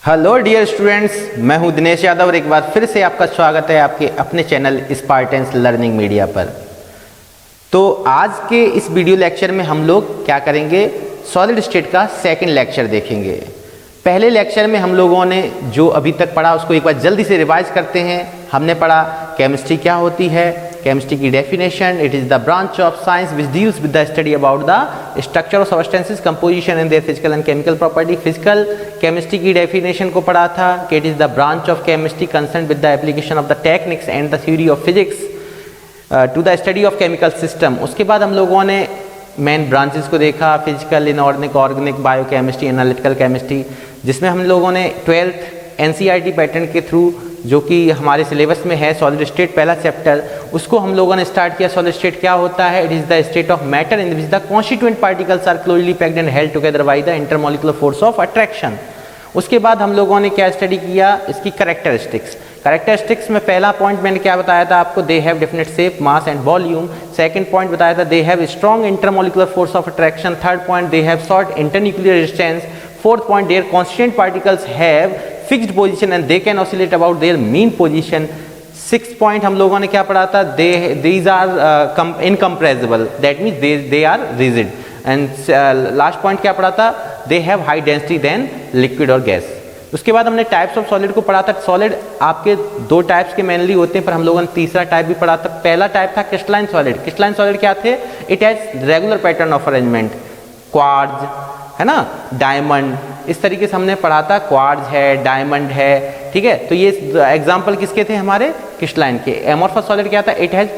Hello dear students, मैं हूं दिनेश यादव और एक बार फिर से आपका स्वागत है आपके अपने चैनल स्पार्टेंस लर्निंग मीडिया पर। तो आज के इस वीडियो लेक्चर में हम लोग क्या करेंगे, सॉलिड स्टेट का सेकंड लेक्चर देखेंगे। पहले लेक्चर में हम लोगों ने जो अभी तक पढ़ा उसको एक बार जल्दी से रिवाइज करते हैं। हमने पढ़ा केमिस्ट्री क्या होती है, केमिस्ट्री की definition, it is the branch of science which deals with the study about the structure of substances, composition and their physical and chemical property. Physical chemistry की डेफिनेशन को पढ़ा था कि it is the branch of chemistry concern with the application of the techniques and the theory of physics to the study of chemical system. उसके बाद हम लोगों ने मेन ब्रांचेस को देखा, physical, inorganic, organic, biochemistry, analytical chemistry, जिसमें हम लोगों ने 12th एनसीईआरटी पैटर्न के थ्रू, जो कि हमारे सिलेबस में है, सॉलिड स्टेट पहला चैप्टर, उसको हम लोगों ने स्टार्ट किया। सॉलिड स्टेट क्या होता है? It is the state of matter in which the constituent particles are closely packed and held together by the intermolecular force of attraction. उसके बाद हम लोगों ने क्या स्टडी किया, इसकी कैरेक्टरिस्टिक्स। कैरेक्टरिस्टिक्स में पहला पॉइंट मैंने क्या बताया था आपको, they have definite shape, mass and volume. Second point बताया था they have strong intermolecular force of attraction. Third point they have short internuclear resistance. Fourth point their constituent particles have fixed position and they can oscillate about their mean position. Sixth point हम लोगों ने क्या पढ़ा था, these are incompressible, that means they are rigid. And last point क्या पढ़ा था, they have high density than liquid और गैस। उसके बाद हमने टाइप्स ऑफ सॉलिड को पढ़ा था। सॉलिड आपके दो टाइप्स के मेनली होते हैं, पर हम लोगों ने तीसरा टाइप भी पढ़ा था। पहला टाइप था क्रिस्टलाइन सॉलिड। क्रिस्टलाइन सॉलिड क्या थे? It has regular pattern of arrangement, quartz है ना, डायमंड, इस तरीके से हमने पढ़ा था। क्वार्ट्ज है, डायमंड है, ठीक है। तो ये एग्जाम्पल किसके थे? हमारे क्रिस्टलाइन के। एमोर्फस सॉलिड क्या था? It has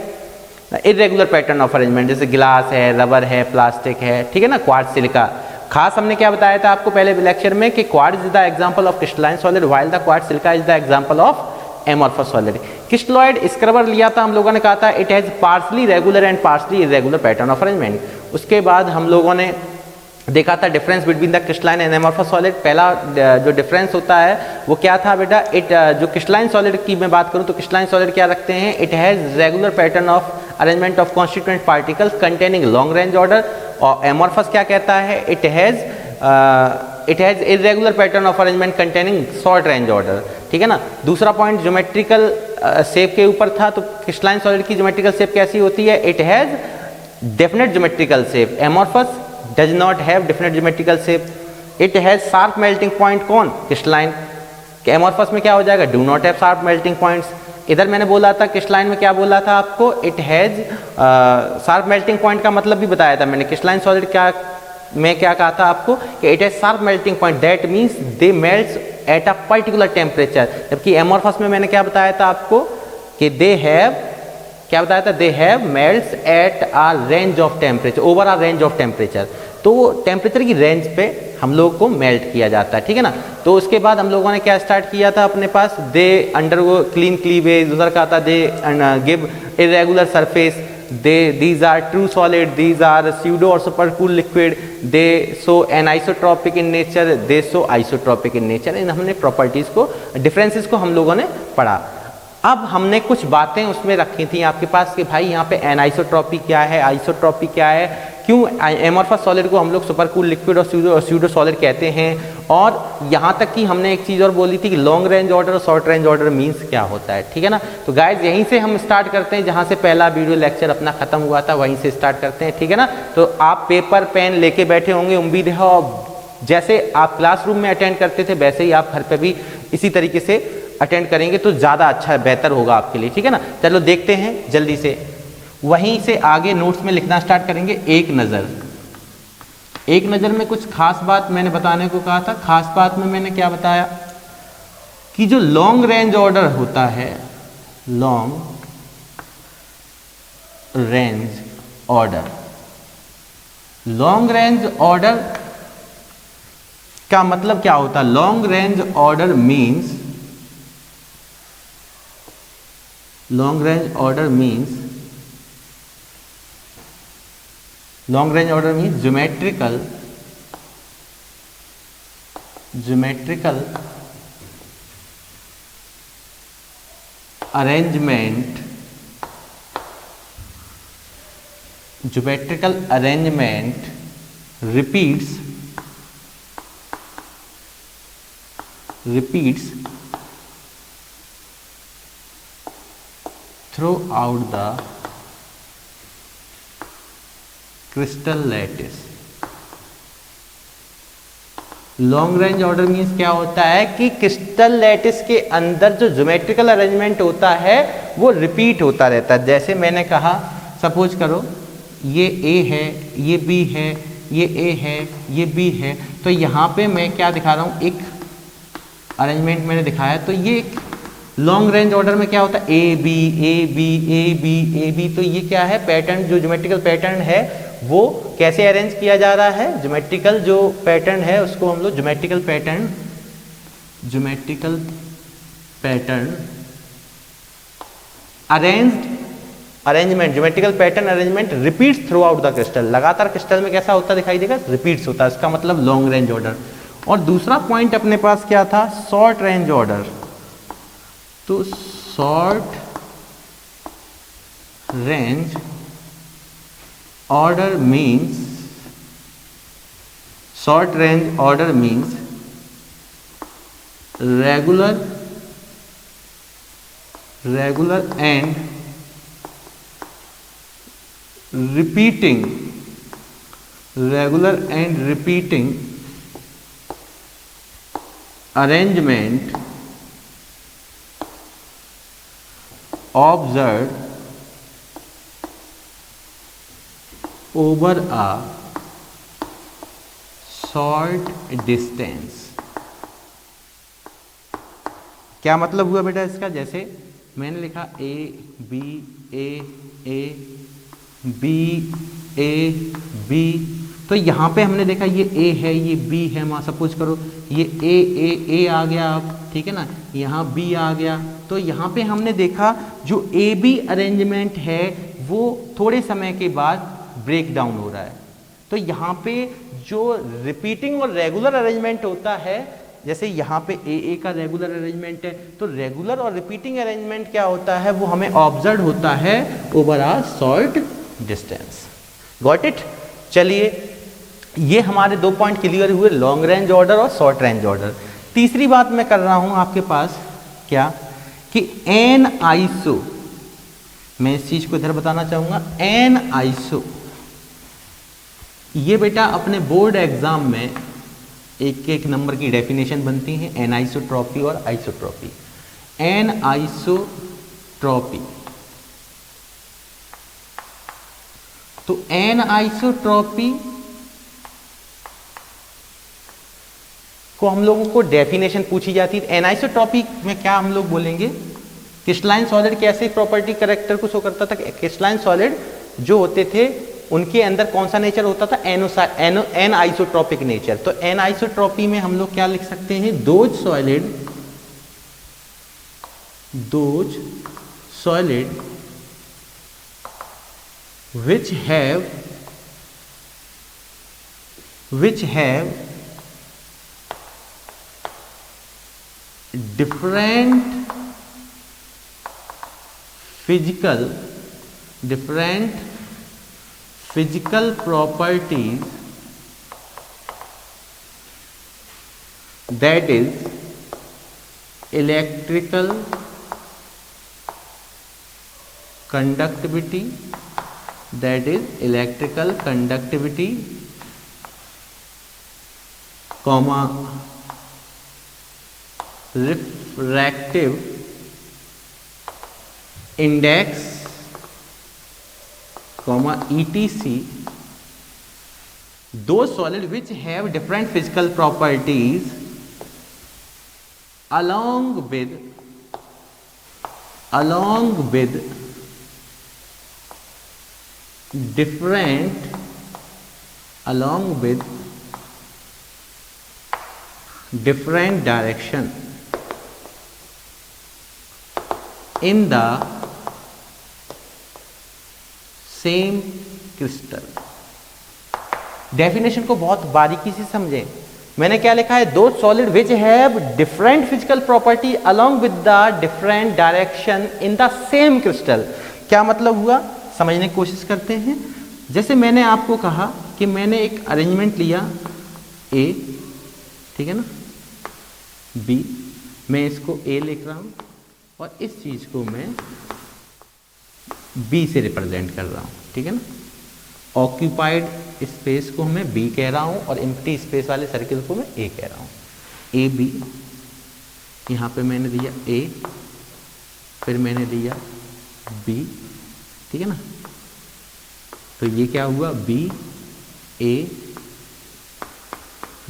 irregular pattern of arrangement, जैसे गिलास है, रबर है, प्लास्टिक है, ठीक है ना, क्वार्ट्ज, सिलिका। खास हमने क्या बताया था आपको पहले लेक्चर में कि quartz is the example of crystalline solid while the quartz silica is the example of amorphous solid. Crystalloid scrubber लिया था हम लोगों ने, कहा था it has partially regular and partially irregular pattern of arrangement. उसके बाद हम लोगों ने देखा था difference between the crystalline and amorphous solid. पहला जो डिफरेंस होता है वो क्या था बेटा, जो क्रिस्टलाइन सॉलिड की मैं बात करूं तो क्रिस्टलाइन सॉलिड क्या रखते हैं, it has regular pattern of arrangement of constituent particles containing long range order. और एमोर्फस क्या कहता है, it has irregular pattern of arrangement containing short range order, ठीक है ना। दूसरा पॉइंट ज्योमेट्रिकल शेप के ऊपर था, तो क्रिस्टलाइन सॉलिड की ज्योमेट्रिकल शेप कैसी होती है, it has definite geometrical shape. Amorphous does not have definite geometrical shape. It has sharp melting point, कौन? क्रिस्टलाइन। एमोर्फस में क्या हो जाएगा, do not have sharp melting points. इधर मैंने बोला था क्रिस्टलाइन में क्या बोला था आपको, it has sharp melting point का मतलब भी बताया था मैंने। क्रिस्टलाइन सॉलिड क्या में क्या कहा था आपको कि it has sharp melting point, that means they melts at a particular temperature. जबकि एमोर्फस में मैंने क्या बताया था आपको कि दे हैव, क्या बताया था, they have melts at a range of temperature, over a range of temperature. तो टेम्परेचर की रेंज पे हम लोग को मेल्ट किया जाता है, ठीक है ना। तो उसके बाद हम लोगों ने क्या स्टार्ट किया था अपने पास, दे अंडरगो क्लीन क्लीवेज। उधर का था they give irregular surface, these are true solid, these are pseudo or supercool liquid, they show anisotropic in nature, they show isotropic in nature। इन हमने प्रॉपर्टीज को, डिफरेंसेस को हम लोगों ने पढ़ा। अब हमने कुछ बातें उसमें रखी थी आपके पास कि भाई यहाँ पे एनाइसोट्रॉपी क्या है, आइसोट्रॉपी क्या है, क्यों एमोर्फस सॉलिड को हम लोग सुपरकूल लिक्विड और स्यूडो सॉलिड कहते हैं। और यहाँ तक कि हमने एक चीज़ और बोली थी कि लॉन्ग रेंज ऑर्डर और शॉर्ट रेंज ऑर्डर मीन्स क्या होता है, ठीक है ना। तो गाइज यहीं से हम स्टार्ट करते हैं, जहाँ से पहला वीडियो लेक्चर अपना खत्म हुआ था वहीं से स्टार्ट करते हैं, ठीक है ना। तो आप पेपर पेन लेके बैठे होंगे, उम्मीद है, और जैसे आप क्लासरूम में अटेंड करते थे वैसे ही आप घर पे भी इसी तरीके से अटेंड करेंगे तो ज़्यादा अच्छा बेहतर होगा आपके लिए, ठीक है ना। चलो देखते हैं जल्दी से, वहीं से आगे नोट्स में लिखना स्टार्ट करेंगे। एक नज़र, एक नज़र में कुछ खास बात मैंने बताने को कहा था। खास बात में मैंने क्या बताया कि जो लॉन्ग रेंज ऑर्डर होता है, long range order, long range order का मतलब क्या होता है? Long range order means, long range order means geometrical arrangement geometrical arrangement repeats throughout the crystal lattice। Long range order means क्या होता है कि क्रिस्टल लैटिस के अंदर जो ज्योमेट्रिकल अरेंजमेंट होता है वो रिपीट होता रहता है। जैसे मैंने कहा, सपोज करो ये A है, ये B है, ये A है, ये B है, तो यहाँ पे मैं क्या दिखा रहा हूँ, एक अरेंजमेंट मैंने दिखाया। तो ये लॉन्ग रेंज ऑर्डर में क्या होता है, A B A B A B A B। तो ये क्या है, पैटर्न जो ज्योमेट्रिकल पैटर्न है वो कैसे अरेंज किया जा रहा है। ज्योमेट्रिकल जो पैटर्न है उसको हम लोग geometrical pattern arrangement geometrical pattern arrangement repeats through out the crystal. लगातार क्रिस्टल में कैसा होता दिखाई देगा, रिपीट्स होता है, इसका मतलब लॉन्ग रेंज ऑर्डर। और दूसरा पॉइंट अपने पास क्या था, शॉर्ट रेंज ऑर्डर। तो short range order means regular and repeating arrangement observed over a short distance। क्या मतलब हुआ बेटा इसका, जैसे मैंने लिखा A B A A B A B, तो यहाँ पे हमने देखा ये A है, ये B है, मान सपोज करो ये A आ गया, अब ठीक है ना, यहाँ B आ गया। तो यहाँ पे हमने देखा जो A B अरेंजमेंट है वो थोड़े समय के बाद ब्रेक डाउन हो रहा है। तो यहाँ पे जो रिपीटिंग और रेगुलर अरेंजमेंट होता है, जैसे यहाँ पे ए का रेगुलर अरेंजमेंट है, तो रेगुलर और रिपीटिंग अरेंजमेंट क्या होता है वो हमें ऑब्जर्व होता है over a short distance. Got it. चलिए ये हमारे 2 पॉइंट क्लियर हुए, लॉन्ग रेंज ऑर्डर और शॉर्ट रेंज ऑर्डर। तीसरी बात मैं कर रहा हूँ आपके पास क्या, कि एन आइसो, मैं इस चीज को इधर बताना चाहूंगा, एन आइसो। ये बेटा अपने बोर्ड एग्जाम में एक नंबर की डेफिनेशन बनती है, एनआइसोट्रॉपी और आइसोट्रॉपी। एनआइसोट्रॉपी, तो एनआइसोट्रॉपी को हम लोगों को डेफिनेशन पूछी जाती है। एनआइसोट्रॉपी में क्या हम लोग बोलेंगे, क्रिस्टलाइन सॉलिड कैसे प्रॉपर्टी कैरेक्टर को शो करता था। क्रिस्टलाइन सॉलिड जो होते थे उनके अंदर कौन सा नेचर होता था, एन आइसोट्रॉपिक नेचर। तो एन आइसोट्रॉपी में हम लोग क्या लिख सकते हैं, those solid which have different physical properties, that is electrical conductivity, comma refractive index, comma etc. Those solids which have different physical properties along with different direction in the same crystal. Definition को बहुत बारीकी से समझें। मैंने क्या लिखा है, दो solid which have different physical property along with the different direction in the same crystal. क्या मतलब हुआ, समझने की कोशिश करते हैं। जैसे मैंने आपको कहा कि मैंने एक अरेंजमेंट लिया ए, ठीक है ना, बी, मैं इसको ए लिख रहा हूँ और इस चीज को मैं बी से रिप्रेजेंट कर रहा हूँ, ठीक है ना। ऑक्यूपाइड स्पेस को मैं बी कह रहा हूँ और एम्प्टी स्पेस वाले सर्किल को मैं ए कह रहा हूँ। ए बी, यहाँ पे मैंने दिया ए, फिर मैंने दिया बी, ठीक है ना। तो ये क्या हुआ, बी ए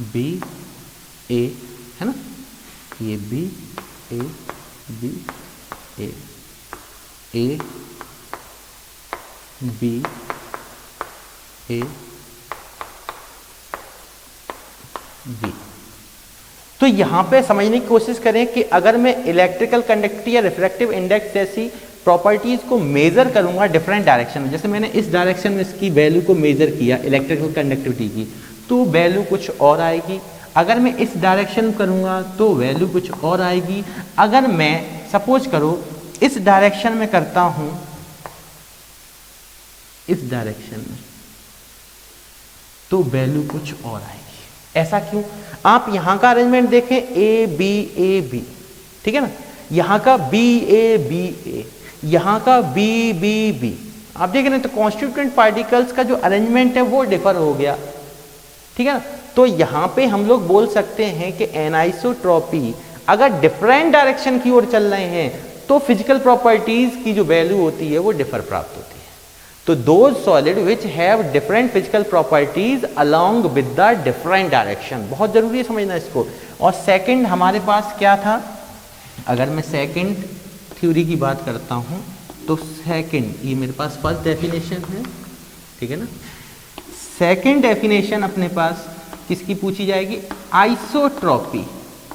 बी ए, है ना, ये B A B A A B A B. तो यहां पे समझने की कोशिश करें कि अगर मैं इलेक्ट्रिकल कंडक्टिविटी या रिफ्रैक्टिव इंडेक्स जैसी प्रॉपर्टीज को मेजर करूंगा डिफरेंट डायरेक्शन में, जैसे मैंने इस डायरेक्शन में इसकी वैल्यू को मेजर किया इलेक्ट्रिकल कंडक्टिविटी की, तो वैल्यू कुछ और आएगी। अगर मैं इस डायरेक्शन में करूंगा तो वैल्यू कुछ और आएगी। अगर मैं सपोज करो इस डायरेक्शन में करता हूं, इस डायरेक्शन में, तो वैल्यू कुछ और आएगी। ऐसा क्यों? आप यहां का अरेंजमेंट देखें, ए बी, ठीक है ना, यहां का बी ए, यहां का बी बी, आप देख रहे हैं। तो कॉन्स्टिट्यूएंट पार्टिकल्स का जो अरेंजमेंट है वो डिफर हो गया, ठीक है ना। तो यहां पे हम लोग बोल सकते हैं कि एनाइसोट्रॉपी अगर डिफरेंट डायरेक्शन की ओर चल रहे हैं तो फिजिकल प्रॉपर्टीज की जो वैल्यू होती है वो डिफर प्राप्त होती है। तो those solid which have different physical properties along with the different direction, बहुत जरूरी है समझना इसको। और सेकंड हमारे पास क्या था, अगर मैं सेकंड थ्योरी की बात करता हूं तो सेकंड, ये मेरे पास फर्स्ट डेफिनेशन है, ठीक है ना। सेकंड डेफिनेशन अपने पास किसकी पूछी जाएगी, आइसोट्रॉपी।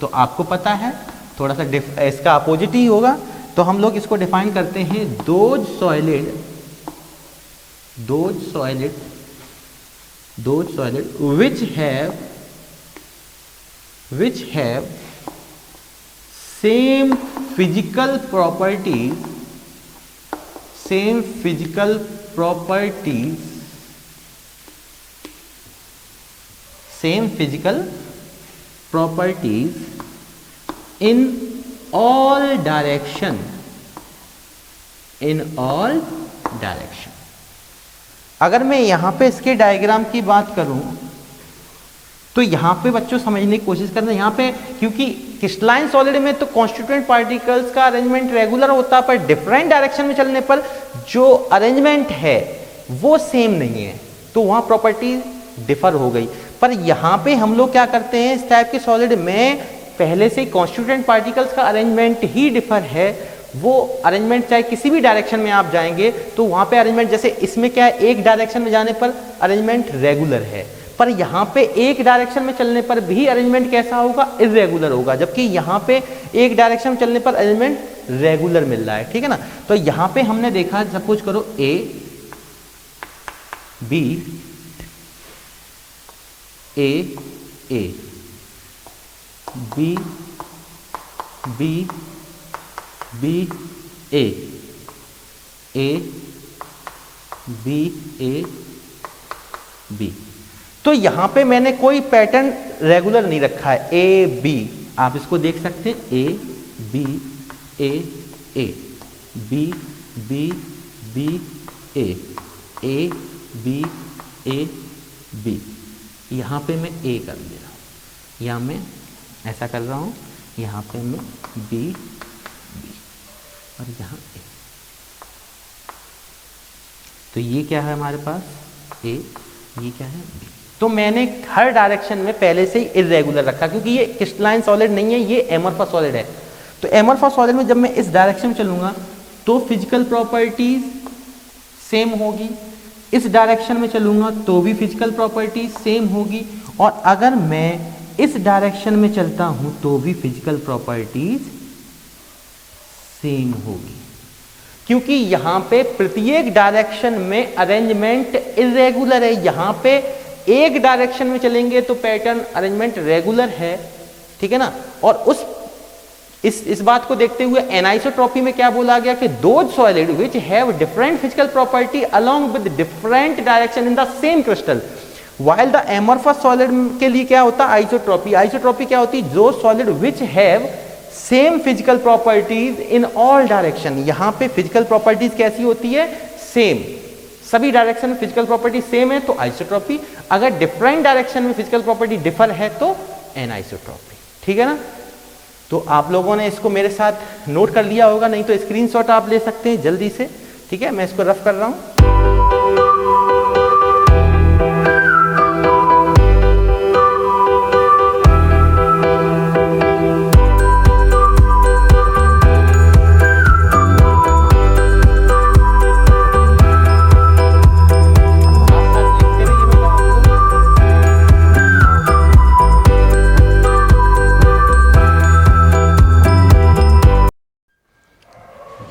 तो आपको पता है थोड़ा सा इसका अपोजिट ही होगा, तो हम लोग इसको डिफाइन करते हैं those solid which have same physical properties in all direction, अगर मैं यहां पे इसके डायग्राम की बात करूं तो यहां पे बच्चों समझने की कोशिश करना, यहां पे क्योंकि क्रिस्टलाइन सॉलिड में तो कॉन्स्टिट्यूएंट पार्टिकल्स का अरेंजमेंट रेगुलर होता है, पर डिफरेंट डायरेक्शन में चलने पर जो अरेंजमेंट है वो सेम नहीं है, तो वहां प्रॉपर्टी डिफर हो गई। पर यहां पे हम लोग क्या करते हैं, इस टाइप के सॉलिड में पहले से कॉन्स्टिट्यूएंट पार्टिकल्स का अरेंजमेंट ही डिफर है, वो अरेंजमेंट चाहे किसी भी डायरेक्शन में आप जाएंगे तो वहां पे अरेंजमेंट, जैसे इसमें क्या है, एक डायरेक्शन में जाने पर अरेंजमेंट रेगुलर है, पर यहां पे एक डायरेक्शन में चलने पर भी अरेंजमेंट कैसा होगा, इर्रेगुलर होगा, जबकि यहां पे एक डायरेक्शन में चलने पर अरेंजमेंट रेगुलर मिल रहा है, ठीक है ना। तो यहां पे हमने देखा, सपोज करो A B A B B B A B A B. तो यहां पे मैंने कोई पैटर्न रेगुलर नहीं रखा है, ए बी, आप इसको देख सकते हैं, A B B B B A B B. यहां पे मैं ए कर दे रहा हूं, यहां मैं ऐसा कर रहा हूं, यहां पे मैं बी और यहां ए। तो ये क्या है हमारे पास, ए, ये क्या है, बी। तो मैंने हर डायरेक्शन में पहले से ही इरेगुलर रखा, क्योंकि ये क्रिस्टलाइन सॉलिड नहीं है, ये एमोर्फस सॉलिड है। तो एमोर्फस सॉलिड में जब मैं इस डायरेक्शन में चलूंगा तो फिजिकल प्रॉपर्टीज सेम होगी, इस डायरेक्शन में चलूंगा तो भी फिजिकल प्रॉपर्टीज सेम होगी, और अगर मैं इस डायरेक्शन में चलता हूं तो भी फिजिकल प्रॉपर्टीज सेम होगी, क्योंकि यहां पे प्रत्येक डायरेक्शन में अरेंजमेंट इरेगुलर है। यहां पे एक डायरेक्शन में चलेंगे तो पैटर्न अरेंजमेंट रेगुलर है, ठीक है ना, और उस इस बात को देखते हुए एनाइसोट्रॉपी में क्या बोला गया कि those solid which have different physical property along with different direction in the same crystal, while the amorphous solid के लिए क्या होता है आइसोट्रॉपी। आइसोट्रॉपी क्या होती है, जो solid which have same physical properties in all direction. यहां पे फिजिकल प्रॉपर्टीज कैसी होती है, सेम, सभी डायरेक्शन में फिजिकल प्रॉपर्टी सेम है तो आइसोट्रॉपी, अगर डिफरेंट डायरेक्शन में फिजिकल प्रॉपर्टी डिफर है तो एनाइसोट्रॉपी। ठीक है ना। तो आप लोगों ने इसको मेरे साथ नोट कर लिया होगा, नहीं तो स्क्रीनशॉट आप ले सकते हैं जल्दी से। ठीक है, मैं इसको रफ कर रहा हूं।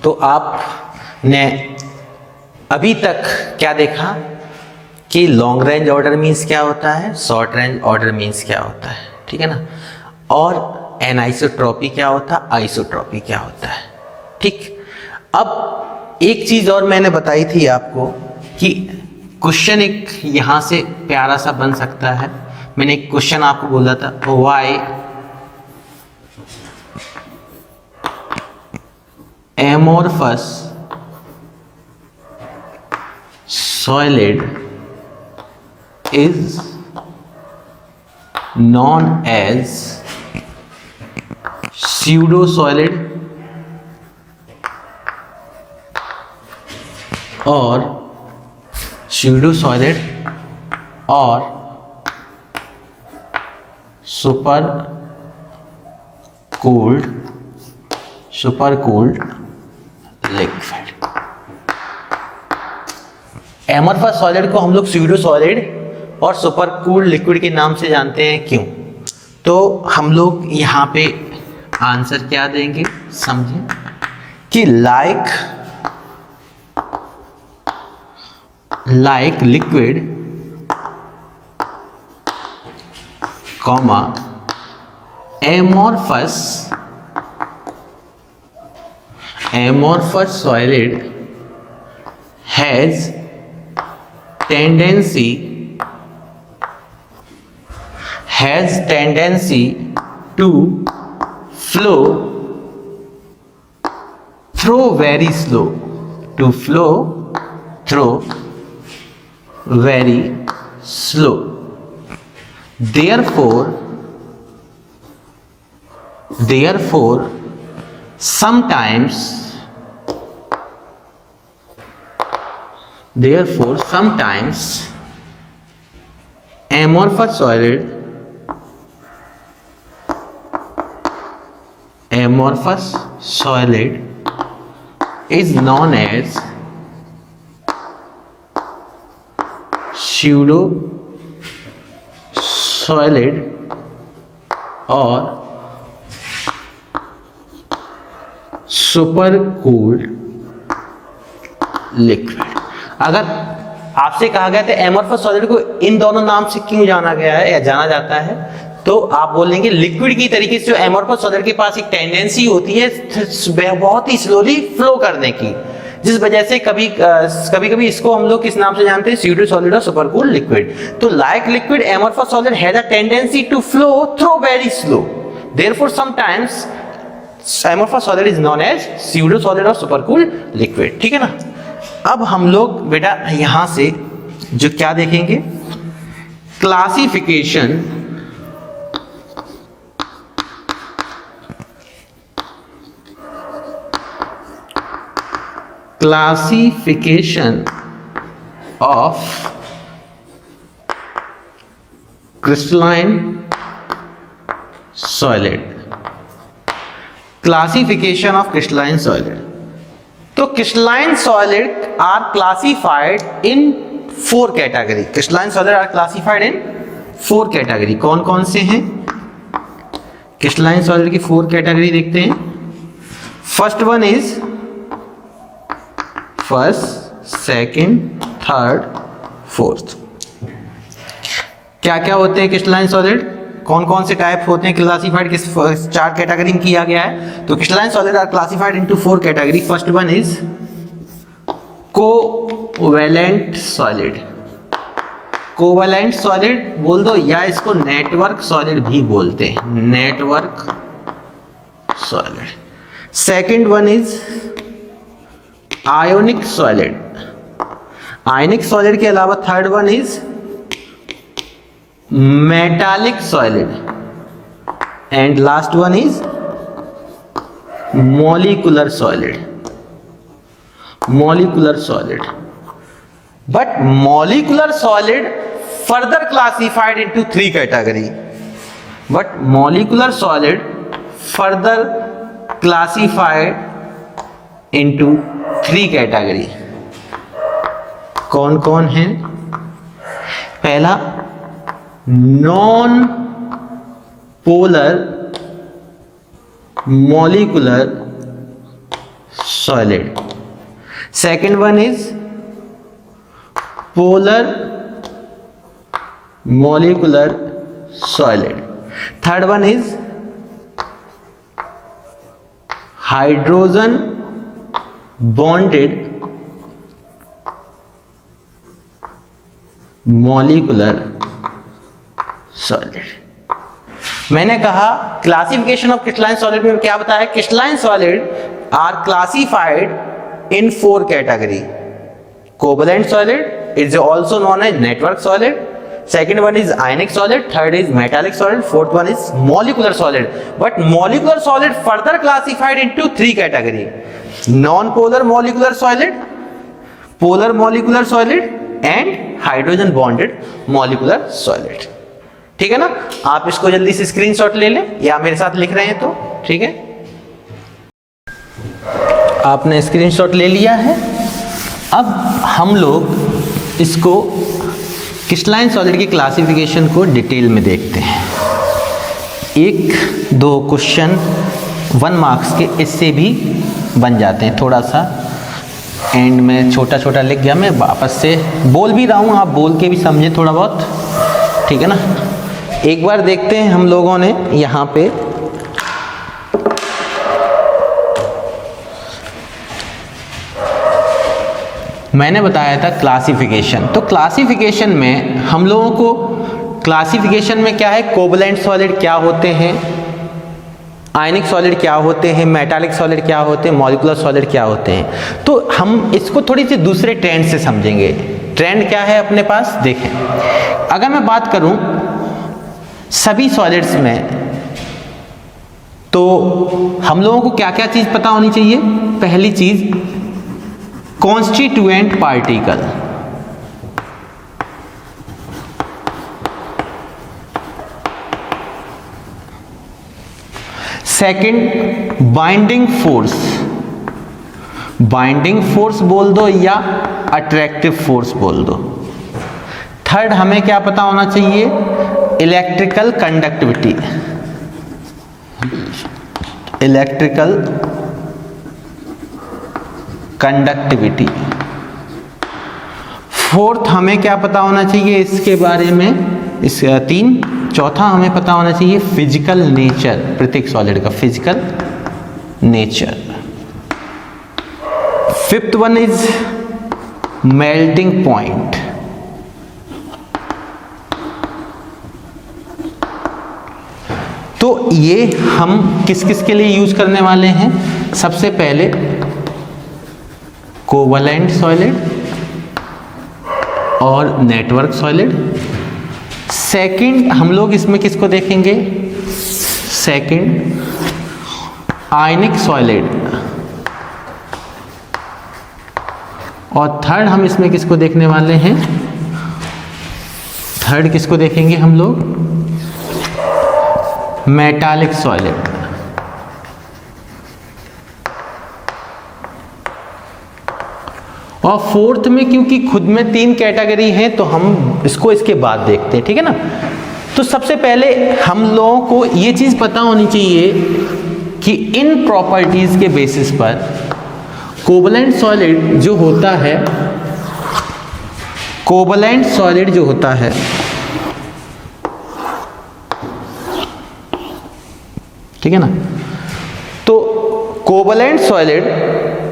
तो आपने अभी तक क्या देखा कि लॉन्ग रेंज ऑर्डर मीन्स क्या होता है, शॉर्ट रेंज ऑर्डर मीन्स क्या होता है, ठीक है ना, और एनाइसोट्रॉपी क्या होता है, आइसोट्रॉपी क्या होता है। ठीक, अब एक चीज और मैंने बताई थी आपको कि क्वेश्चन एक यहां से प्यारा सा बन सकता है। मैंने एक क्वेश्चन आपको बोला था, Y amorphous solid is known as pseudo solid और pseudo solid और super cooled liquid. Amorphous solid को हम लोग स्यूडो सॉलिड और सुपर कूल्ड लिक्विड के नाम से जानते हैं, क्यों? तो हम लोग यहां पे आंसर क्या देंगे, समझें कि like liquid comma amorphous solid has tendency to flow through very slow, therefore sometimes amorphous solid is known as pseudo solid और सुपर कूल्ड लिक्विड। अगर आपसे कहा गया था एमॉर्फस सॉलिड को इन दोनों नाम से क्यों जाना गया है या जाना जाता है, तो आप बोलेंगे लिक्विड की तरीके से जो एमॉर्फस सॉलिड के पास एक टेंडेंसी होती है बहुत ही स्लोली फ्लो करने की, जिस वजह से कभी कभी इसको हम लोग किस नाम से जानते हैं, स्यूडो सॉलिड और सुपर कूल्ड लिक्विड। तो like liquid amorphous solid has a tendency to flow through very slow, therefore sometimes amorphous solid is known as pseudo solid और सुपर कूल्ड लिक्विड। ठीक है ना। अब हम लोग बेटा यहां से जो क्या देखेंगे, classification of crystalline solid, classification of crystalline solid। तो crystalline solid are classified in 4 category। crystalline solid are classified in 4 category। कौन कौन से हैं crystalline solid की 4 category देखते हैं। First one is first, second, third, fourth. क्या क्या होते हैं क्रिस्टलाइन सॉलिड? कौन कौन से टाइप होते हैं, क्लासिफाइड किस 4 कैटेगरी में किया गया है। तो crystalline solid are classified into 4 category. First one is covalent solid. Covalent solid बोल दो या इसको नेटवर्क सॉलिड भी बोलते हैं, network solid. Second one is ionic solid. Ionic solid के अलावा third one is metallic solid and last one is molecular solid. Molecular solid, but molecular solid further classified into 3 category. But molecular solid further classified into 3 category. कौन कौन है? पहला non polar molecular solid. Second one is polar molecular solid. Third one is hydrogen bonded molecular solid. मैंने कहा classification of crystalline solid में क्या बताया? Crystalline solid are classified in 4 category. Covalent solid is also known as network solid, second one is ionic solid, third is metallic solid, fourth one is molecular solid. But molecular solid further classified into 3 category: non-polar molecular solid, polar molecular solid and hydrogen bonded molecular solid. ठीक है ना? आप इसको जल्दी से screenshot ले लें या मेरे साथ लिख रहे हैं तो ठीक है। आपने स्क्रीनशॉट ले लिया है। अब हम लोग इसको क्रिस्टलाइन सॉलिड की क्लासिफिकेशन को डिटेल में देखते हैं। 1-2 क्वेश्चन 1 मार्क्स के इससे भी बन जाते हैं। थोड़ा सा एंड में छोटा छोटा लिख गया, मैं वापस से बोल भी रहा हूँ, आप बोल के भी समझें थोड़ा बहुत, ठीक है ना। एक बार देखते हैं हम लोगों ने यहाँ पे मैंने बताया था क्लासिफिकेशन। तो क्लासिफिकेशन में हम लोगों को क्लासिफिकेशन में क्या है, कोवैलेंट सॉलिड क्या होते हैं, आयनिक सॉलिड क्या होते हैं, मेटालिक सॉलिड क्या होते हैं, मॉलिक्यूलर सॉलिड क्या होते हैं। तो हम इसको थोड़ी सी दूसरे ट्रेंड से समझेंगे। ट्रेंड क्या है अपने पास, देखें। अगर मैं बात करूं सभी सॉलिड्स में, तो हम लोगों को क्या क्या चीज पता होनी चाहिए। पहली चीज constituent particle, second binding force, binding force बोल दो या अट्रैक्टिव फोर्स बोल दो। थर्ड हमें क्या पता होना चाहिए, electrical conductivity, electrical conductivity. Fourth हमें क्या पता होना चाहिए इसके बारे में, इस 3। चौथा हमें पता होना चाहिए फिजिकल नेचर, प्रत्येक सॉलिड का physical nature. Fifth one is melting point. तो ये हम किस किस के लिए यूज करने वाले हैं। सबसे पहले कोवैलेंट सॉलिड और नेटवर्क सॉलिड। सेकंड हम लोग इसमें किसको देखेंगे, सेकंड आयनिक सॉलिड, और थर्ड हम इसमें किसको देखने वाले हैं, थर्ड किसको देखेंगे हम लोग, मेटालिक सॉलिड। और फोर्थ में क्योंकि खुद में 3 कैटेगरी हैं तो हम इसको इसके बाद देखते हैं, ठीक है ना। तो सबसे पहले हम लोगों को ये चीज पता होनी चाहिए कि इन प्रॉपर्टीज के बेसिस पर कोवैलेंट सॉलिड जो होता है, कोवैलेंट सॉलिड जो होता है ठीक है ना। तो कोवलेंट सॉलिड,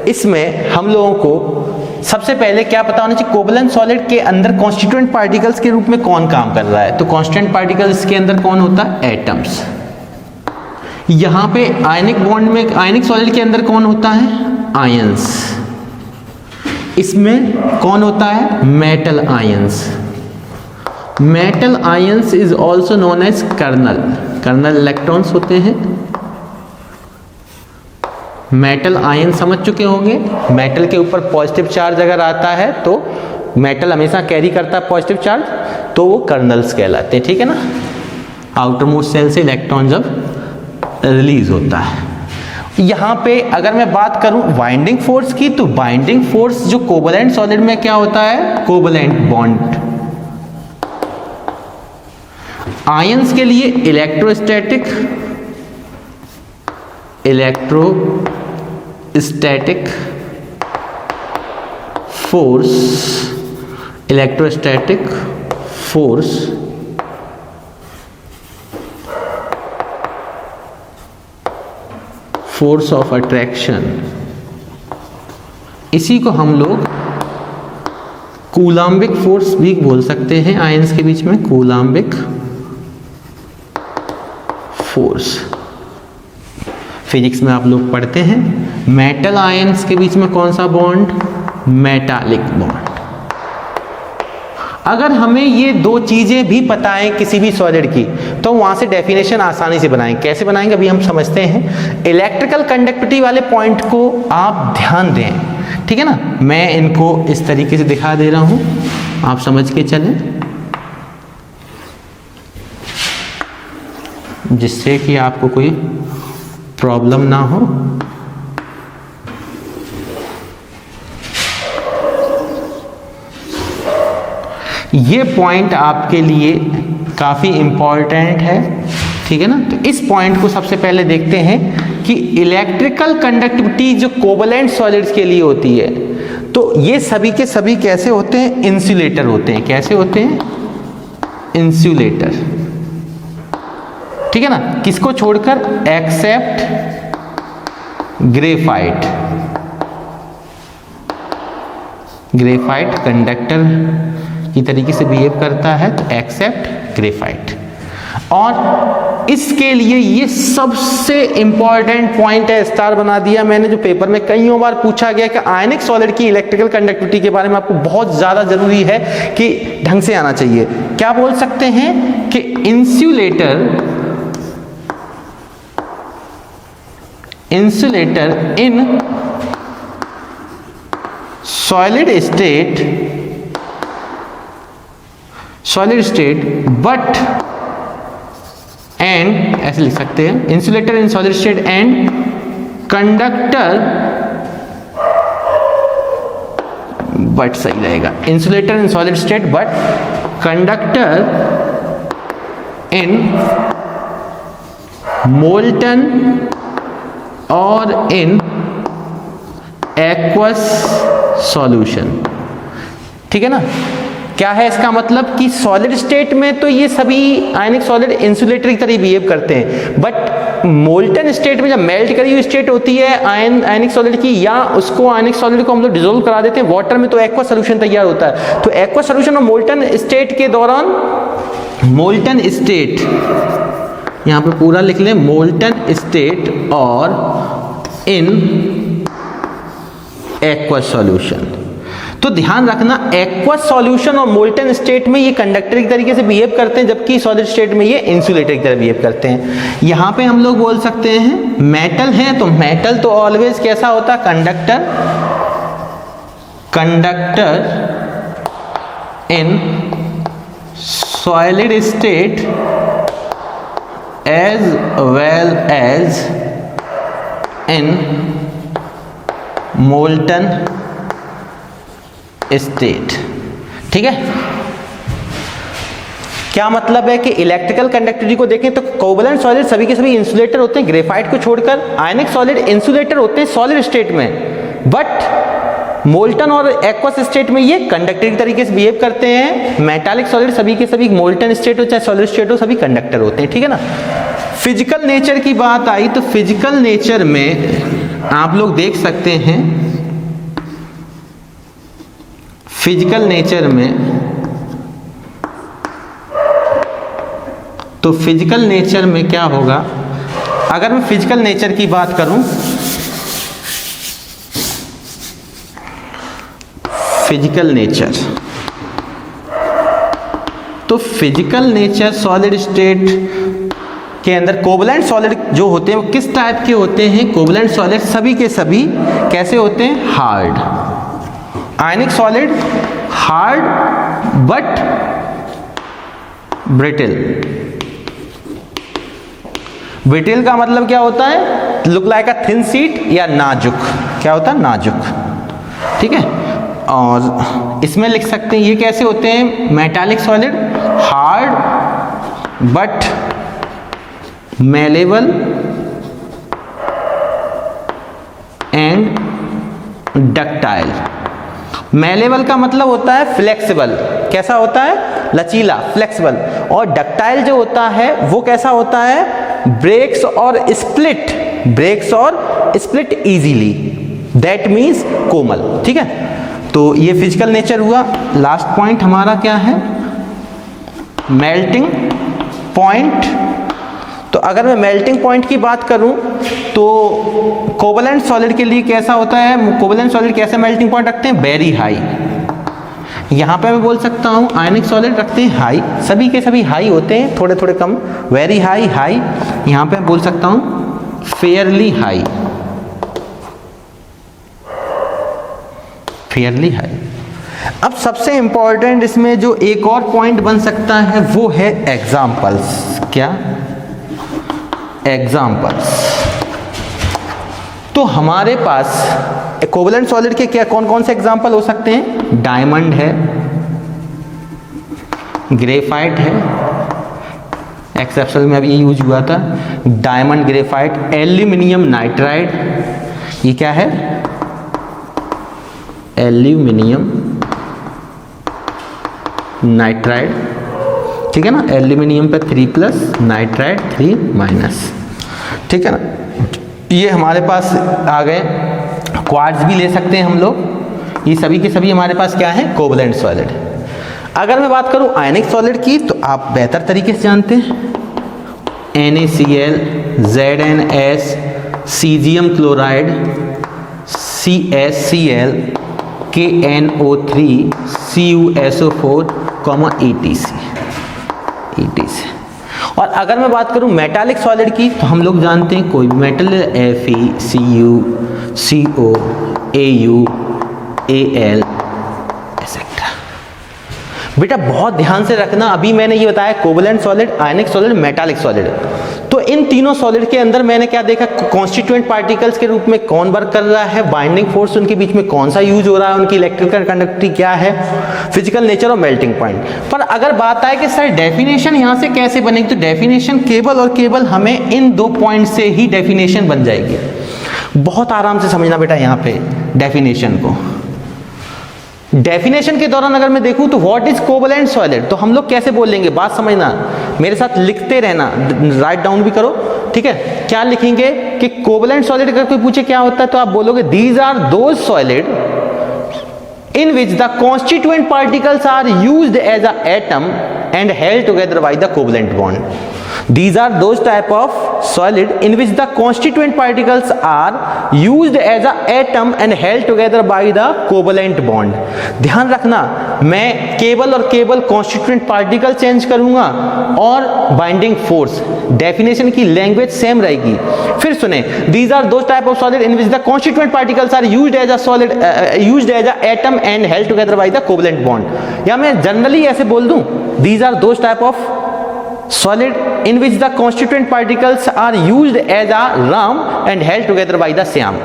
इसमें हम लोगों को सबसे पहले क्या पता होना चाहिए, कोवलेंट सॉलिड के अंदर कॉन्स्टिट्यूएंट पार्टिकल्स के रूप में कौन काम कर रहा है। तो कॉन्स्टिट्यूएंट पार्टिकल्स के अंदर कौन होता है, एटम्स। यहां पे आयनिक बॉन्ड में, आयनिक सॉलिड के अंदर कौन होता है, आयंस। इसमें कौन होता है, metal ions. Metal ions is also known as kernel. Kernel electrons होते हैं। मेटल आयन समझ चुके होंगे, मेटल के ऊपर पॉजिटिव चार्ज अगर आता है तो मेटल हमेशा कैरी करता है पॉजिटिव चार्ज, तो वो कर्नल्स कहलाते हैं, ठीक है ना। आउटर मोस्ट सेल से इलेक्ट्रॉन जब रिलीज होता है। यहां पे अगर मैं बात करूं बाइंडिंग फोर्स की, तो बाइंडिंग फोर्स जो कोवलेंट सॉलिड में क्या होता है, कोवलेंट बॉन्ड। आयंस के लिए इलेक्ट्रोस्टैटिक फोर्स ऑफ अट्रैक्शन, इसी को हम लोग कूलाम्बिक फोर्स भी बोल सकते हैं। आयंस के बीच में कूलाम्बिक फोर्स, फिजिक्स में आप लोग पढ़ते हैं। मेटल आयंस के बीच में कौन सा बॉन्ड, मेटालिक बॉन्ड। अगर हमें ये दो चीजें भी पता है किसी भी सॉलिड की, तो वहां से डेफिनेशन आसानी से बनाएंगे। कैसे बनाएंगे अभी हम समझते हैं। इलेक्ट्रिकल कंडक्टिविटी वाले पॉइंट को आप ध्यान दें, ठीक है ना। मैं इनको इस तरीके से दिखा दे रहा हूं, आप समझ के चलें, जिससे कि आपको कोई प्रॉब्लम ना हो। ये पॉइंट आपके लिए काफी इंपॉर्टेंट है, ठीक है ना। तो इस पॉइंट को सबसे पहले देखते हैं कि इलेक्ट्रिकल कंडक्टिविटी जो कोवलेंट सॉलिड्स के लिए होती है, तो ये सभी के सभी कैसे होते हैं, इंसुलेटर होते हैं। कैसे होते हैं, इंसुलेटर, ठीक है ना। किसको छोड़कर, एक्सेप्ट ग्रेफाइट। ग्रेफाइट कंडक्टर की तरीके से बिहेव करता है, तो एक्सेप्ट ग्रेफाइट। और इसके लिए ये सबसे इंपॉर्टेंट पॉइंट है, स्टार बना दिया मैंने, जो पेपर में कईयों बार पूछा गया कि आयनिक सॉलिड की इलेक्ट्रिकल कंडक्टिविटी के बारे में आपको बहुत ज्यादा जरूरी है कि ढंग से आना चाहिए। क्या बोल सकते हैं कि insulator in solid state but and ऐसे लिख सकते हैं, insulator in solid state and conductor, but सही रहेगा, insulator in solid state but conductor in molten और इन एक्वस सॉल्यूशन, ठीक है ना। क्या है इसका मतलब कि सॉलिड स्टेट में तो ये सभी आयनिक सॉलिड इंसुलेटर की तरह बिहेव करते हैं, बट मोल्टन स्टेट में जब मेल्ट करी हुई स्टेट होती है आयनिक सॉलिड की, या उसको आयनिक सॉलिड को हम लोग डिसोल्व करा देते हैं वाटर में, तो एक्वस सॉल्यूशन तैयार होता है। तो एक्वस सॉल्यूशन और मोल्टन स्टेट के दौरान, मोल्टन स्टेट यहां पे पूरा लिख लें, मोल्टन स्टेट और इन एक्वस सॉल्यूशन। तो ध्यान रखना, एक्वस सॉल्यूशन और मोल्टन स्टेट में ये कंडक्टर की तरीके से बिहेव करते हैं, जबकि सॉलिड स्टेट में ये इंसुलेटर की तरह बिहेव करते हैं। यहां पे हम लोग बोल सकते हैं मेटल है, तो मेटल तो ऑलवेज कैसा होता है, conductor in solid state as well as in molten state, ठीक है। क्या मतलब है कि इलेक्ट्रिकल कंडक्टिविटी को देखें तो कोवलेंट सॉलिड सभी के सभी इंसुलेटर होते हैं, ग्रेफाइट को छोड़कर। आयनिक सॉलिड इंसुलेटर होते हैं सॉलिड स्टेट में, बट मोल्टन और एक्वस स्टेट में ये कंडक्टर की तरीके से बिहेव करते हैं। मेटालिक सॉलिड सभी के सभी मोल्टन स्टेट हो चाहे सॉलिड स्टेट हो, सभी कंडक्टर होते हैं, ठीक है ना। फिजिकल नेचर की बात आई तो फिजिकल नेचर में आप लोग देख सकते हैं, फिजिकल नेचर में, तो फिजिकल नेचर में क्या होगा, अगर मैं फिजिकल नेचर की बात करूं, फिजिकल नेचर, तो फिजिकल नेचर सॉलिड स्टेट के अंदर कोवलेंट सॉलिड जो होते हैं वो किस टाइप के होते हैं? कोवलेंट सॉलिड सभी के सभी कैसे होते हैं? Hard. Ionic solid hard but brittle. Brittle का मतलब क्या होता है? Look like a thin sheet या नाजुक। क्या होता है? नाजुक। ठीक है। और इसमें लिख सकते हैं ये कैसे होते हैं? Metallic solid hard but malleable and ductile. Malleable का मतलब होता है फ्लेक्सिबल। कैसा होता है? लचीला, फ्लेक्सिबल। और डक्टाइल जो होता है वो कैसा होता है? ब्रेक्स और स्प्लिट, ब्रेक्स और स्प्लिट इजीली, दैट मीन्स कोमल। ठीक है। तो ये फिजिकल नेचर हुआ। लास्ट पॉइंट हमारा क्या है? Melting point. तो अगर मैं मेल्टिंग पॉइंट की बात करूं तो कोवलेंट सॉलिड के लिए कैसा होता है? कोवलेंट सॉलिड कैसे मेल्टिंग पॉइंट रखते हैं? Very high. यहां पे मैं बोल सकता हूं आयनिक सॉलिड रखते हैं हाई, सभी के सभी हाई होते हैं, थोड़े थोड़े कम, वेरी हाई, हाई। यहां पे मैं बोल सकता हूं फेयरली हाई, फेयरली हाई। अब सबसे इंपॉर्टेंट इसमें जो एक और पॉइंट बन सकता है वो है एग्जाम्पल्स। क्या? एग्जाम्पल्स। तो हमारे पास कोवलेंट सॉलिड के क्या कौन कौन से एग्जाम्पल हो सकते हैं? डायमंड है, ग्रेफाइट है, एक्सेप्शनल में अभी यूज हुआ था, डायमंड, ग्रेफाइट, एल्यूमिनियम नाइट्राइड। ये क्या है? Aluminium nitride. ठीक है ना। एल्यूमिनियम पे 3+, नाइट्राइड 3-। ठीक है ना। ये हमारे पास आ गए। क्वार्ट्ज भी ले सकते हैं हम लोग। ये सभी के सभी हमारे पास क्या है? Covalent solid. अगर मैं बात करूं आयनिक सॉलिड की तो आप बेहतर तरीके से जानते हैं, NaCl, ZnS, caesium chloride, CaCl, KNO3, CuSO4, ETC। और अगर मैं बात करूं मेटालिक सॉलिड की तो हम लोग जानते हैं कोई भी metal, Fe, Cu, CO, Au, Al, etcetera. बेटा बहुत ध्यान से रखना, अभी मैंने ये बताया covalent solid, ionic solid, metallic solid. तो इन तीनों सॉलिड के अंदर मैंने क्या देखा? कॉन्स्टिट्यूएंट पार्टिकल्स के रूप में कौन वर्क कर रहा है, बाइंडिंग फोर्स उनके बीच में कौन सा यूज हो रहा है, उनकी इलेक्ट्रिकल कंडक्टिविटी क्या है, फिजिकल नेचर और मेल्टिंग पॉइंट। पर अगर बात आए कि सर डेफिनेशन यहां से कैसे बनेगी, तो डेफिनेशन केवल और केवल हमें इन 2 पॉइंट से ही डेफिनेशन बन जाएगी। बहुत आराम से समझना बेटा यहां पे डेफिनेशन को। डेफिनेशन के दौरान अगर मैं देखूं तो व्हाट इज कोवलेंट सॉलिड, तो हम लोग कैसे बोलेंगे? बात समझना, मेरे साथ लिखते रहना, राइट डाउन भी करो। ठीक है। क्या लिखेंगे कि कोवलेंट सॉलिड अगर कोई पूछे क्या होता है तो आप बोलोगे these are those solid in which the constituent particles are used as a atom and held together by the covalent bond. These are those type of solid in which the constituent particles are used as a atom and held together by the covalent bond. ध्यान रखना, मैं केवल और केवल constituent particle change करूंगा और binding force, definition की language same रहेगी। फिर सुने, these are those type of solid in which the constituent particles are used as a solid used as a atom and held together by the covalent bond। या मैं generally ऐसे बोल दूं, these are those type of solid in which the constituent particles are used as a ram and held together by the Shyam.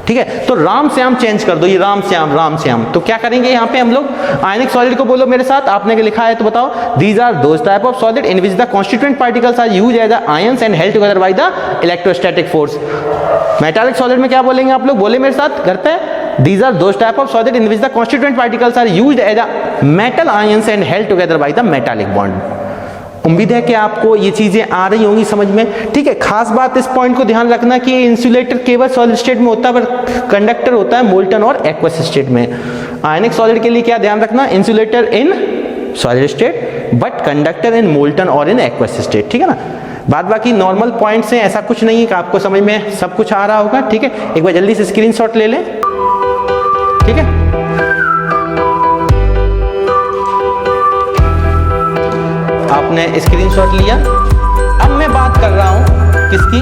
ठीक है। तो Ram Shyam change कर दो, ये राम श्याम, राम श्याम। तो क्या करेंगे यहाँ पे हम लोग? आयनिक सॉलिड को बोलो मेरे साथ, आपने लिखा है तो बताओ। these are those type of solid in which the constituent particles are used as a ions and held together by the electrostatic force। Metallic solid में क्या बोलेंगे आप लोग? बोले मेरे साथ घर पे। These are those type of solid in which the constituent particles are used as a metal ions and held together by the metallic bond। उम्मीद है कि आपको ये चीज़ें आ रही होंगी समझ में। ठीक है, खास बात इस पॉइंट को ध्यान रखना कि इंसुलेटर केवल सॉलिड स्टेट में होता है, पर कंडक्टर होता है मोल्टन और एक्वस स्टेट में। आयनिक सॉलिड के लिए क्या ध्यान रखना, insulator in solid state but conductor in molten और इन एक्वस स्टेट। ठीक है ना, बाद बाकी नॉर्मल पॉइंट्स हैं, ऐसा कुछ नहीं है कि आपको समझ में सब कुछ आ रहा होगा। ठीक है, एक बार जल्दी से स्क्रीनशॉट ले लें। ठीक है, आपने स्क्रीनशॉट लिया। अब मैं बात कर रहा हूं किसकी,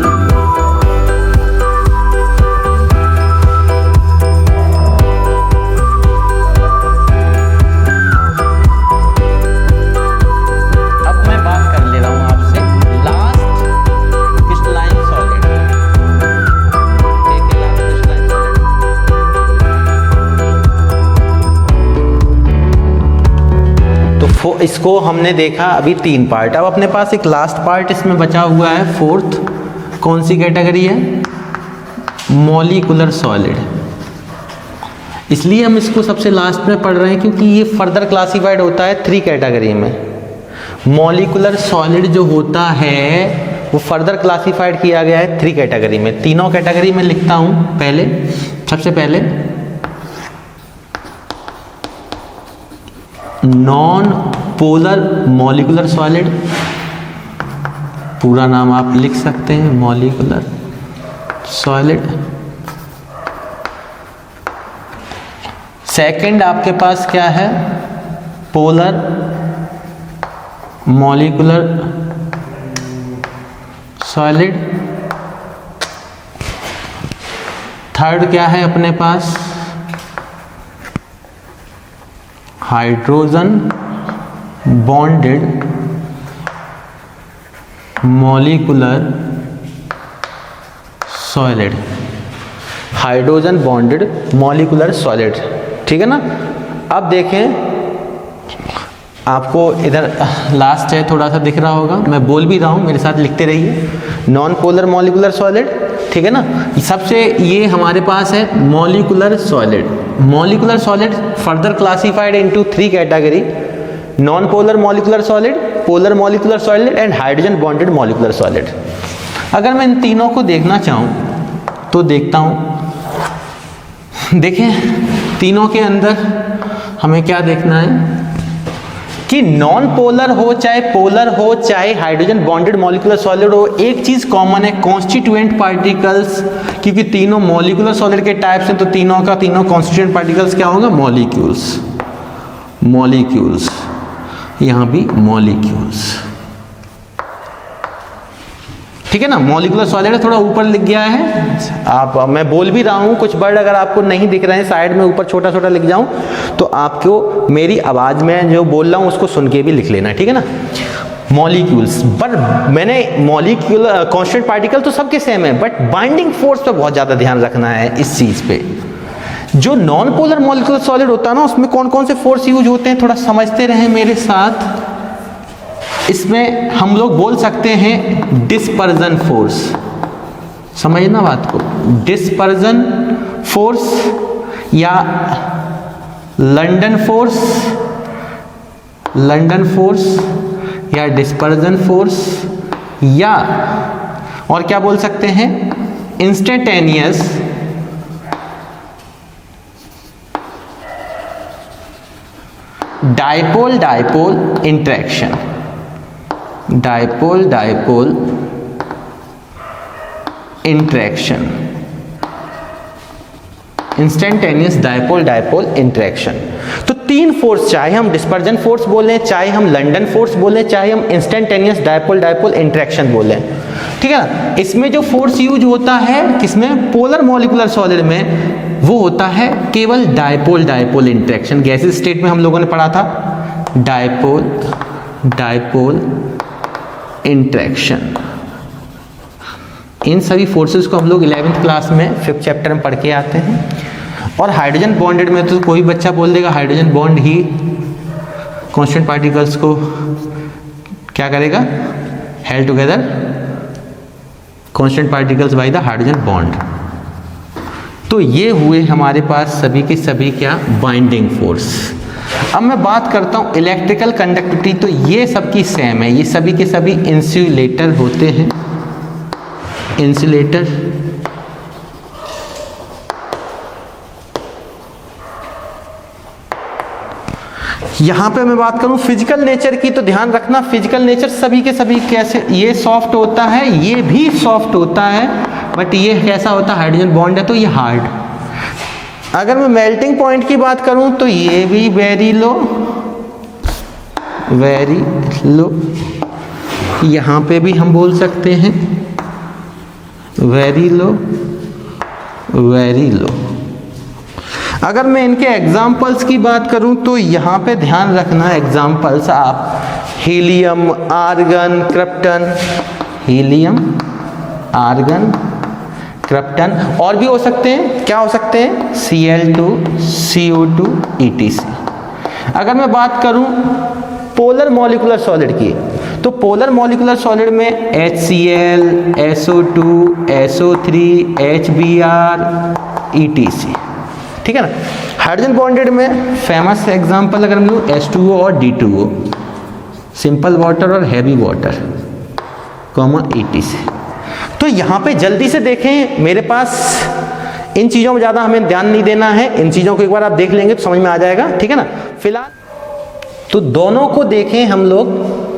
अब मैं बात कर ले रहा हूं आपसे लास्ट क्रिस्टलाइन सॉलिड। देखिए लास्ट क्रिस्टलाइन सॉलिड, तो इसको हमने देखा अभी 3 पार्ट। अब अपने पास एक लास्ट पार्ट इसमें बचा हुआ है, फोर्थ। कौन सी कैटेगरी है, मॉलिक्यूलर सॉलिड। इसलिए हम इसको सबसे लास्ट में पढ़ रहे हैं क्योंकि ये फर्दर क्लासिफाइड होता है 3 कैटेगरी में। मॉलिक्यूलर सॉलिड जो होता है वो फर्दर क्लासिफाइड किया गया है 3 कैटेगरी में। तीनों कैटेगरी में लिखता हूं। पहले, सबसे पहले नॉन पोलर मॉलिक्यूलर सॉलिड, पूरा नाम आप लिख सकते हैं मॉलिक्यूलर सॉलिड। सेकंड आपके पास क्या है, पोलर मॉलिक्यूलर सॉलिड। थर्ड क्या है अपने पास, hydrogen bonded molecular solid. Hydrogen bonded molecular solid. ठीक है ना। अब देखें, आपको इधर लास्ट है, थोड़ा सा दिख रहा होगा, मैं बोल भी रहा हूँ, मेरे साथ लिखते रहिए। नॉन पोलर मॉलिक्यूलर सॉलिड, ठीक है ना। सबसे ये हमारे पास है molecular solid. Molecular solid further classified into 3 category, non polar molecular solid, polar molecular solid and hydrogen bonded molecular solid. अगर मैं इन तीनों को देखना चाहूँ तो देखता हूँ। देखें, तीनों के अंदर हमें क्या देखना है कि नॉन पोलर हो चाहे पोलर हो चाहे हाइड्रोजन बॉन्डेड मॉलिक्यूलर सॉलिड हो, एक चीज कॉमन है, कॉन्स्टिट्यूएंट पार्टिकल्स। क्योंकि तीनों मॉलिक्यूलर सॉलिड के टाइप्स हैं तो तीनों का तीनों कॉन्स्टिट्यूएंट पार्टिकल्स क्या होगा, मॉलिक्यूल्स। मॉलिक्यूल्स, यहां भी मॉलिक्यूल्स। ठीक है ना। मॉलिक्यूलर सॉलिड थोड़ा ऊपर लिख गया है, आप मैं बोल भी रहा हूं, कुछ वर्ड अगर आपको नहीं दिख रहे हैं साइड में ऊपर छोटा छोटा लिख जाऊं तो आपको मेरी आवाज में जो बोल रहा हूं उसको सुन के भी लिख लेना। ठीक है ना। मॉलिक्यूल्स, पर मैंने मॉलिक्यूलर कांस्टेंट पार्टिकल तो सबके सेम है, बट बाइंडिंग फोर्स पे बहुत ज्यादा ध्यान रखना है इस चीज पे। जो नॉन पोलर मॉलिक्यूलर सॉलिड होता है ना, उसमें कौन कौन से फोर्स यूज होते हैं थोड़ा समझते रहें मेरे साथ। इसमें हम लोग बोल सकते हैं डिस्पर्जन फोर्स, समझना बात को, डिस्पर्जन फोर्स या लंडन फोर्स, लंडन फोर्स या डिस्पर्जन फोर्स, या और क्या बोल सकते हैं, instantaneous dipole dipole interaction. Dipole dipole interaction, instantaneous dipole dipole interaction. तो 3 फोर्स, चाहे हम डिस्पर्जन फोर्स बोलें, चाहे हम लंडन फोर्स बोलें, चाहे हम इंस्टेंटेनियस डाइपोल डाइपोल इंटरेक्शन बोलें। ठीक है ना। इसमें जो फोर्स यूज होता है किसमें, पोलर मॉलिक्यूलर सॉलिड में, वो होता है केवल dipole dipole interaction. Gases state में हम लोगों ने पढ़ा था डाइपोल डाइपोल इंटरेक्शन। इन सभी फोर्सेस को हम लोग 11th क्लास में 5th चैप्टर में पढ़ के आते हैं। और हाइड्रोजन बॉन्डेड में तो कोई बच्चा बोल देगा हाइड्रोजन बॉन्ड ही कांस्टेंट पार्टिकल्स को क्या करेगा, held together constant particles by the hydrogen bond. तो ये हुए हमारे पास सभी के सभी क्या, बाइंडिंग फोर्स। अब मैं बात करता हूँ इलेक्ट्रिकल कंडक्टिविटी, तो ये सबकी सेम है, ये सभी के सभी इंसुलेटर होते हैं, इंसुलेटर। यहाँ पे मैं बात करूँ फिजिकल नेचर की, तो ध्यान रखना फिजिकल नेचर सभी के सभी कैसे, ये सॉफ्ट होता है, ये भी सॉफ्ट होता है, बट ये कैसा होता है, हाइड्रोजन बॉन्ड है तो ये हार्ड। अगर मैं मेल्टिंग पॉइंट की बात करूँ तो ये भी वेरी लो, वेरी लो, यहाँ पे भी हम बोल सकते हैं वेरी लो, वेरी लो। अगर मैं इनके एग्जाम्पल्स की बात करूं तो यहाँ पे ध्यान रखना एग्जाम्पल्स आप helium, argon, krypton, helium, argon, krypton, और भी हो सकते हैं, क्या हो सकते हैं, Cl2, CO2, ETC। अगर मैं बात करूं पोलर मॉलिक्यूलर सॉलिड की, तो पोलर मॉलिक्यूलर सॉलिड में HCl, SO2, SO3, HBr, ETC, ठीक है ना। हाइड्रोजन बॉन्डेड में फेमस एग्जांपल अगर मैं लूँ H2O और D2O, सिंपल वाटर और हैवी वाटर, ETC। तो यहाँ पे जल्दी से देखें, मेरे पास इन चीज़ों में ज़्यादा हमें ध्यान नहीं देना है, इन चीज़ों को एक बार आप देख लेंगे तो समझ में आ जाएगा, ठीक है ना। फिलहाल तो दोनों को देखें हम लोग।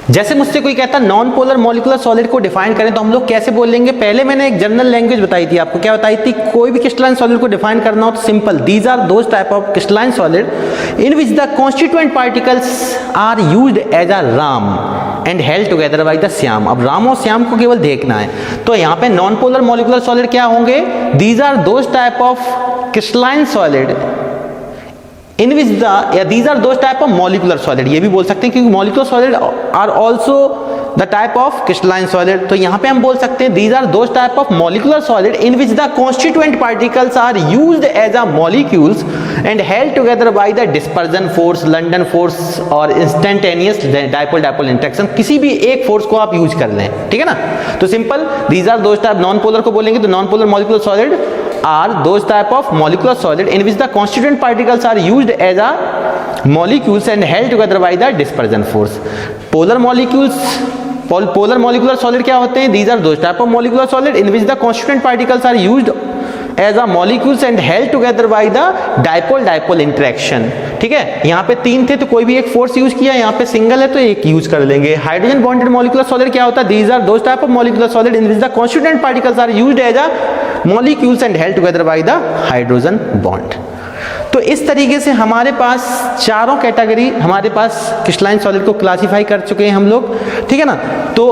जैसे मुझसे कोई कहता नॉन पोलर मॉलिक्यूलर सॉलिड को डिफाइन करें तो हम लोग कैसे बोलेंगे। पहले मैंने एक जनरल लैंग्वेज बताई थी आपको, क्या बताई थी, कोई भी क्रिस्टलाइन सॉलिड को डिफाइन करना हो तो simple, these are those type of crystalline solid in which the constituent particles are used as a Ram and held together by the Shyam. अब राम और श्याम को केवल देखना है, तो यहाँ पे नॉन पोलर मॉलिक्यूलर सॉलिड क्या होंगे, these are those type of crystalline solid in which the, या these are those type of molecular solid, ये भी बोल सकते हैं क्योंकि molecular solid are also the type of crystalline solid. तो यहाँ पे हम बोल सकते हैं these are those type of molecular solid in which the constituent particles are used as a molecules and held together by the dispersion force, London force और instantaneous dipole dipole interaction, किसी भी एक फोर्स को आप use कर लें, ठीक है ना। तो simple these are those type, non polar को बोलेंगे तो non polar molecular solid are those type of molecular solid in which the constituent particles are used as a molecules and held together by the dispersion force. Polar molecules, polar molecular solid क्या होते हैं, these are those type of molecular solid in which the constituent particles are used as a molecules and held together by the dipole dipole interaction, ठीक है। यहाँ पे तीन थे तो कोई भी एक फोर्स यूज किया, यहाँ पे सिंगल है तो एक यूज कर लेंगे। हाइड्रोजन बॉन्डेड मॉलिक्यूलर सॉलिड क्या होता है, these are those type of molecular solid in which the constituent particles are used as a molecules and held together by the hydrogen bond। तो इस तरीके से हमारे पास चारों कैटेगरी हमारे पास क्रिस्टलाइन सॉलिड को क्लासिफाई कर चुके हैं हम लोग, ठीक है ना। तो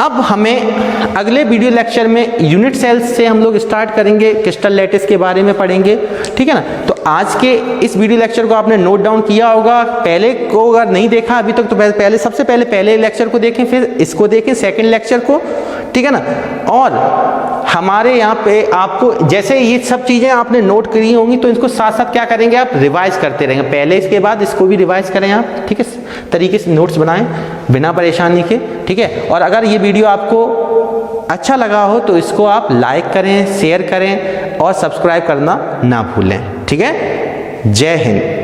अब हमें अगले वीडियो लेक्चर में यूनिट सेल्स से हम लोग स्टार्ट करेंगे, क्रिस्टल लैटिस के बारे में पढ़ेंगे, ठीक है ना। तो आज के इस वीडियो लेक्चर को आपने नोट डाउन किया होगा, पहले को अगर नहीं देखा अभी तक तो पहले सबसे पहले लेक्चर को देखें, फिर इसको देखें सेकेंड लेक्चर को, ठीक है ना। और हमारे यहाँ पे आपको जैसे ये सब चीज़ें आपने नोट करी होंगी तो इसको साथ साथ क्या करेंगे आप रिवाइज करते रहेंगे, पहले इसके बाद इसको भी रिवाइज करें आप, ठीक है, तरीके से नोट्स बनाएं बिना परेशानी के, ठीक है। और अगर ये वीडियो आपको अच्छा लगा हो तो इसको आप लाइक करें, शेयर करें और सब्सक्राइब करना ना भूलें, ठीक है। जय हिंद।